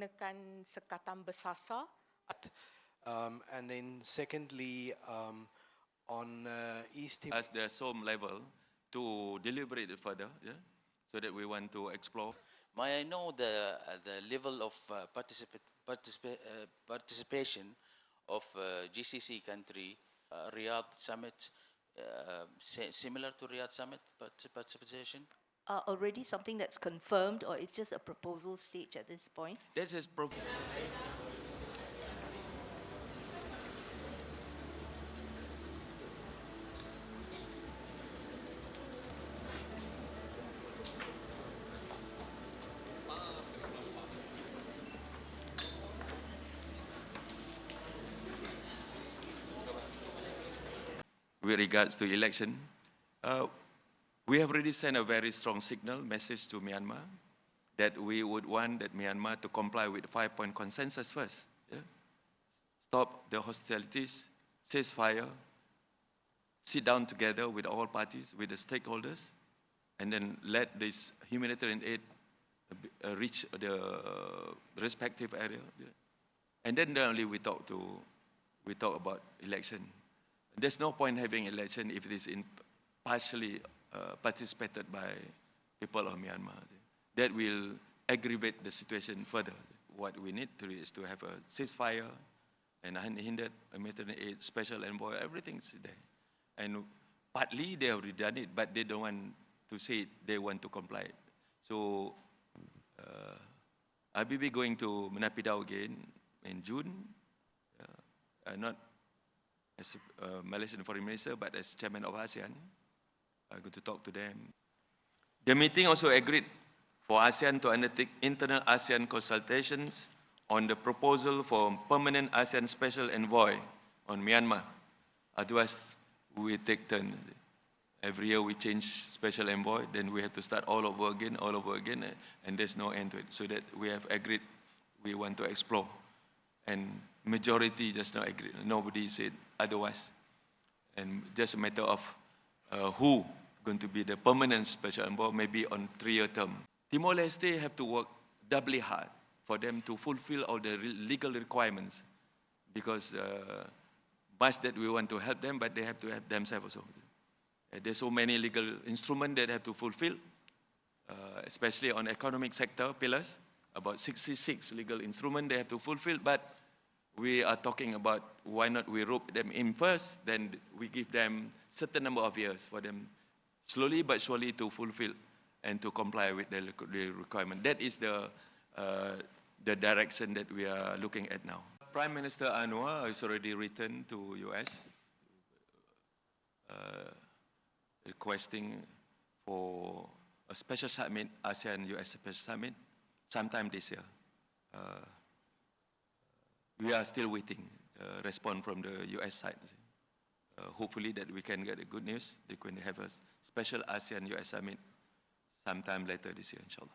menggunakan sekatan bersasar. And then secondly, on East Timor, As the SOM level to deliberate it further, yeah, so that we want to explore. May I know the level of participation of GCC country Riyadh summit, similar to Riyadh summit participation? Already something that's confirmed, or it's just a proposal stage at this point? This is with regards to election, we have already sent a very strong signal message to Myanmar that we would want that Myanmar to comply with the 5-point consensus first. Yeah? Stop the hostilities, ceasefire, sit down together with all parties, with the stakeholders, and then let this humanitarian aid reach the respective area. Yeah? And then only we talk about election. There's no point having election if it is partially participated by people of Myanmar. That will aggravate the situation further. What we need to do is to have a ceasefire and unhindered humanitarian aid, special envoy, everything's there. And partly they already done it, but they don't want to say it, they want to comply. So I will be going to Menapidau again in June, not as a Malaysian foreign minister, but as chairman of ASEAN. I'm going to talk to them. The meeting also agreed for ASEAN to undertake internal ASEAN consultations on the proposal for permanent ASEAN special envoy on Myanmar. Otherwise, we take turn. Every year we change special envoy, then we have to start all over again, and there's no end to it. So that we have agreed, we want to explore. And majority just not agreed. Nobody said otherwise. And just a matter of who going to be the permanent special envoy, maybe on 3-year term. Timor-Leste have to work doubly hard for them to fulfill all the legal requirements, because much that we want to help them, but they have to help themselves also. There's so many legal instruments that have to fulfill, especially on economic sector pillars, about 66 legal instruments they have to fulfill, but we are talking about why not we rope them in first, then we give them certain number of years for them slowly but surely to fulfill and to comply with the requirement. That is the direction that we are looking at now. Prime Minister Anwar has already written to US requesting for a special summit, ASEAN-US special summit, sometime this year. We are still waiting response from the US side. Hopefully that we can get a good news. They can have a special ASEAN-US summit sometime later this year, inshallah.